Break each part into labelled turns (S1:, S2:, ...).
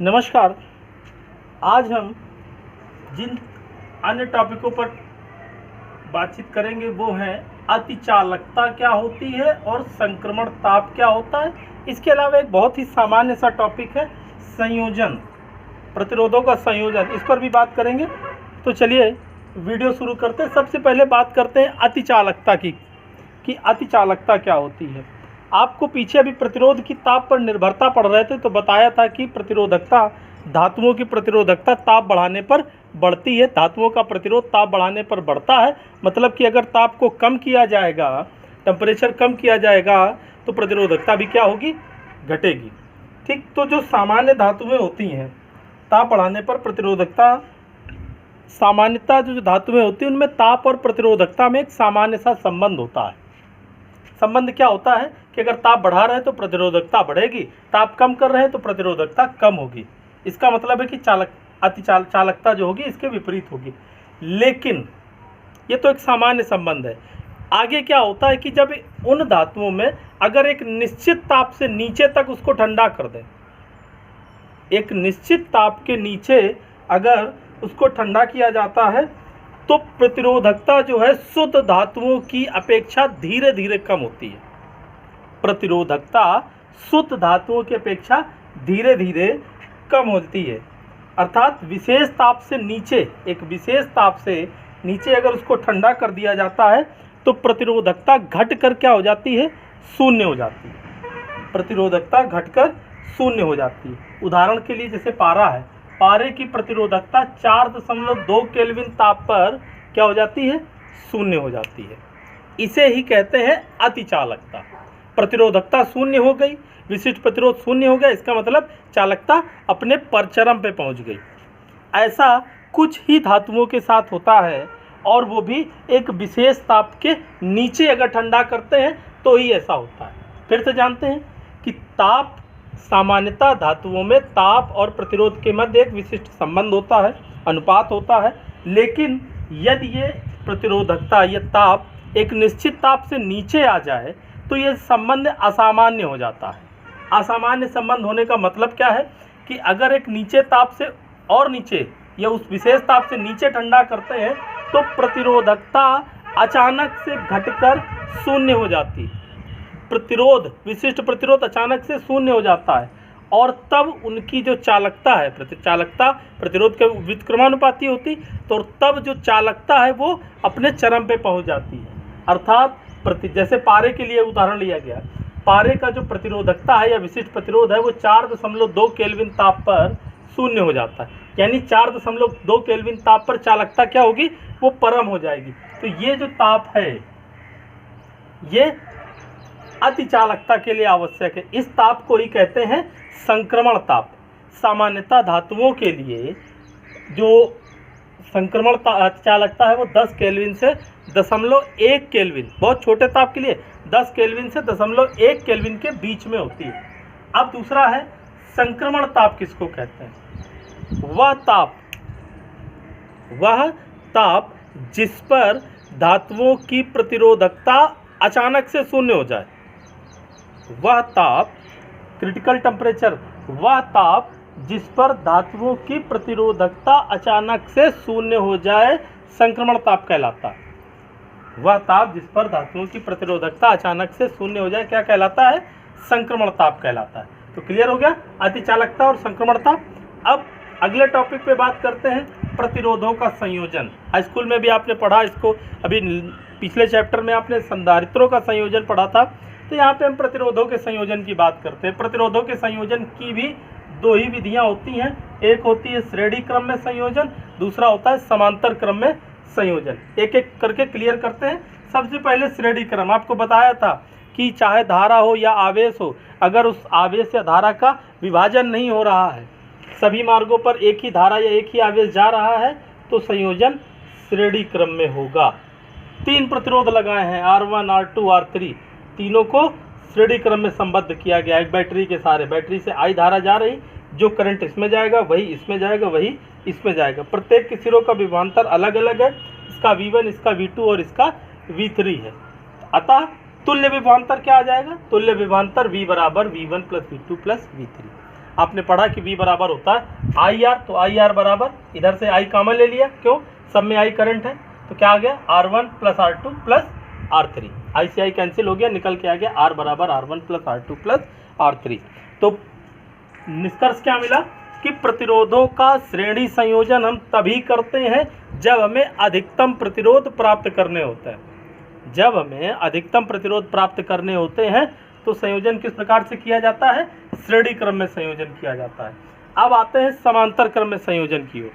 S1: नमस्कार। आज हम जिन अन्य टॉपिकों पर बातचीत करेंगे वो हैं अतिचालकता क्या होती है और संक्रमण ताप क्या होता है। इसके अलावा एक बहुत ही सामान्य सा टॉपिक है संयोजन, प्रतिरोधों का संयोजन, इस पर भी बात करेंगे। तो चलिए वीडियो शुरू करते हैं। सबसे पहले बात करते हैं अतिचालकता की कि अतिचालकता क्या होती है। आपको पीछे अभी प्रतिरोध की ताप पर निर्भरता पढ़ रहे थे तो बताया था कि प्रतिरोधकता, धातुओं की प्रतिरोधकता ताप बढ़ाने पर बढ़ती है। धातुओं का प्रतिरोध ताप बढ़ाने पर बढ़ता है, मतलब कि अगर ताप को कम किया जाएगा, टेम्परेचर कम किया जाएगा तो प्रतिरोधकता भी क्या होगी, घटेगी। ठीक, तो जो सामान्य धातुएं होती हैं ताप बढ़ाने पर प्रतिरोधकता, सामान्यतः जो धातुएं होती हैं उनमें ताप और प्रतिरोधकता में एक सामान्य सा संबंध होता है। संबंध क्या होता है कि अगर ताप बढ़ा रहे हैं तो प्रतिरोधकता बढ़ेगी, ताप कम कर रहे हैं तो प्रतिरोधकता कम होगी। इसका मतलब है कि चालकता जो होगी इसके विपरीत होगी। लेकिन ये तो एक सामान्य संबंध है। आगे क्या होता है कि जब उन धातुओं में अगर एक निश्चित ताप से नीचे तक उसको ठंडा कर दें, एक निश्चित ताप के नीचे अगर उसको ठंडा किया जाता है तो प्रतिरोधकता जो है शुद्ध धातुओं की अपेक्षा धीरे धीरे कम होती है। प्रतिरोधकता शुद्ध धातुओं की अपेक्षा धीरे धीरे कम होती है। अर्थात विशेष ताप से नीचे, एक विशेष ताप से नीचे अगर उसको ठंडा कर दिया जाता है तो प्रतिरोधकता घटकर क्या हो जाती है, शून्य हो जाती है। प्रतिरोधकता घटकर शून्य हो जाती है। उदाहरण के लिए जैसे पारा है, पारे की प्रतिरोधकता 4.2 केल्विन ताप पर क्या हो जाती है, शून्य हो जाती है। इसे ही कहते हैं अतिचालकता। प्रतिरोधकता शून्य हो गई, विशिष्ट प्रतिरोध शून्य हो गया, इसका मतलब चालकता अपने परचरम पे पहुंच गई। ऐसा कुछ ही धातुओं के साथ होता है और वो भी एक विशेष ताप के नीचे अगर ठंडा करते हैं तो ही ऐसा होता है। फिर से जानते हैं कि ताप, सामान्यतः धातुओं में ताप और प्रतिरोध के मध्य एक विशिष्ट संबंध होता है, अनुपात होता है। लेकिन यदि ये प्रतिरोधकता, ये ताप एक निश्चित ताप से नीचे आ जाए तो ये संबंध असामान्य हो जाता है। असामान्य संबंध होने का मतलब क्या है कि अगर एक नीचे ताप से और नीचे या उस विशेष ताप से नीचे ठंडा करते हैं तो प्रतिरोधकता अचानक से घटकर शून्य हो जाती है। प्रतिरोध, विशिष्ट प्रतिरोध अचानक से शून्य हो जाता है और तब उनकी जो चालकता है, चालकता प्रतिरोध के व्युत्क्रमानुपाती होती, तो तब जो चालकता है वो अपने चरम पे पहुंच जाती है। अर्थात जैसे पारे के लिए उदाहरण लिया गया, पारे का जो प्रतिरोधकता है या विशिष्ट प्रतिरोध है वो 4.2 केल्विन ताप पर शून्य हो जाता है। यानी 4.2 केल्विन ताप पर चालकता क्या होगी, वो परम हो जाएगी। तो ये जो ताप है ये अतिचालकता के लिए आवश्यक है। इस ताप को ही कहते हैं संक्रमण ताप। सामान्यतः धातुओं के लिए जो संक्रमण चालकता है वो 10 केल्विन से 0.1 केल्विन, बहुत छोटे ताप के लिए 10 केल्विन से 0.1 केल्विन के बीच में होती है। अब दूसरा है संक्रमण ताप। किसको कहते हैं? वह ताप जिस पर धातुओं की प्रतिरोधकता अचानक से शून्य हो जाए। वह ताप, क्रिटिकल टेम्परेचर, वह ताप जिस पर धातुओं की प्रतिरोधकता अचानक से शून्य हो जाए संक्रमण ताप कहलाता है। वह ताप जिस पर धातुओं की प्रतिरोधकता अचानक से शून्य हो जाए क्या कहलाता है? संक्रमण ताप कहलाता है। तो क्लियर हो गया अतिचालकता और संक्रमण ताप। अब अगले टॉपिक पे बात करते हैं प्रतिरोधों का संयोजन। हाई स्कूल में भी आपने पढ़ा इसको, अभी पिछले चैप्टर में आपने संधारित्रों का संयोजन पढ़ा था। तो यहाँ पे हम प्रतिरोधों के संयोजन की बात करते हैं। प्रतिरोधों के संयोजन की भी दो ही विधियाँ होती हैं। एक होती है श्रेणी क्रम में संयोजन, दूसरा होता है समांतर क्रम में संयोजन। एक एक करके क्लियर करते हैं। सबसे पहले श्रेणी क्रम। आपको बताया था कि चाहे धारा हो या आवेश हो, अगर उस आवेश या धारा का विभाजन नहीं हो रहा है, सभी मार्गों पर एक ही धारा या एक ही आवेश जा रहा है, तो संयोजन श्रेणी क्रम में होगा। 3 प्रतिरोध लगाए हैं, R1, R2, R3, तीनों को श्रेणी क्रम में संबद्ध किया गया। एक बैटरी के सारे, बैटरी से आई धारा जा रही, जो करंट इसमें जाएगा वही इसमें जाएगा, वही इसमें जाएगा। प्रत्येक के सिरों का विभवांतर अलग अलग है, इसका V1, इसका V2 और इसका V3 है। अतः तुल्य विभवांतर क्या आ जाएगा? तुल्य विभवांतर V बराबर V1 + V2 + V3। आपने पढ़ा कि V बराबर होता है आई आर, तो आई आर बराबर इधर से I कॉमन ले लिया, क्यों, सब में I करंट है, तो क्या आ गया R1 plus R2 plus R3, I से I कैंसिल हो गया, निकल के आ गया R बराबर R1 plus R2 plus R3। तो निष्कर्ष क्या मिला कि प्रतिरोधों का श्रेणी संयोजन हम तभी करते हैं जब हमें अधिकतम प्रतिरोध प्राप्त करने होते हैं। जब हमें अधिकतम प्रतिरोध प्राप्त करने होते हैं तो संयोजन किस प्रकार से किया जाता है, श्रेणी क्रम में संयोजन किया जाता है। अब आते हैं समांतर क्रम में संयोजन की ओर।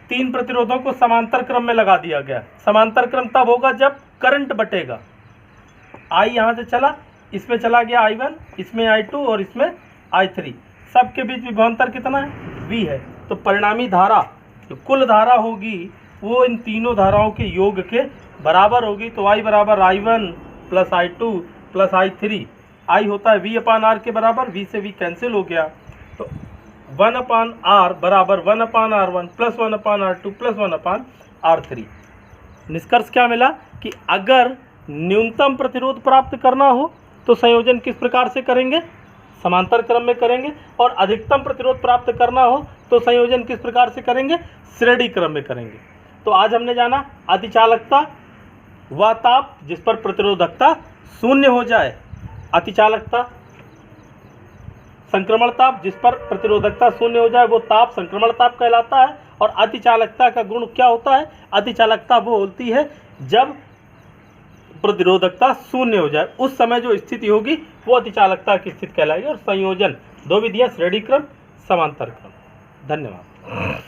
S1: 3 प्रतिरोधों को समांतर क्रम में लगा दिया गया। समांतर क्रम तब होगा जब करंट बटेगा, I यहाँ से चला, इसमें चला गया I1, इसमें I2 और इसमें I3, सबके बीच विभवांतर कितना है, V है। तो परिणामी धारा जो कुल धारा होगी वो इन तीनों धाराओं के योग के बराबर होगी। तो I बराबर I1 plus I2 plus I3, I होता है V अपान R के बराबर, V से V कैंसिल हो गया, तो 1 अपान R बराबर 1 अपान R1 प्लस 1 अपान R2 प्लस 1 अपान R3। निष्कर्ष क्या मिला कि अगर न्यूनतम प्रतिरोध प्राप्त करना हो तो संयोजन किस प्रकार से करेंगे, समांतर क्रम में करेंगे, और अधिकतम प्रतिरोध प्राप्त करना हो तो संयोजन किस प्रकार से करेंगे, श्रेणी क्रम में करेंगे। तो आज हमने जाना अतिचालकता, वह ताप जिस पर प्रतिरोधकता शून्य हो जाए, अतिचालकता, संक्रमण ताप जिस पर प्रतिरोधकता शून्य हो जाए वो ताप संक्रमण ताप कहलाता है। और अतिचालकता का गुण क्या होता है, अतिचालकता वो होती है जब प्रतिरोधकता शून्य हो जाए, उस समय जो स्थिति होगी वो अतिचालकता की स्थिति कहलाएगी। और संयोजन 2 विधियां, श्रेणी क्रम, समांतर क्रम। धन्यवाद।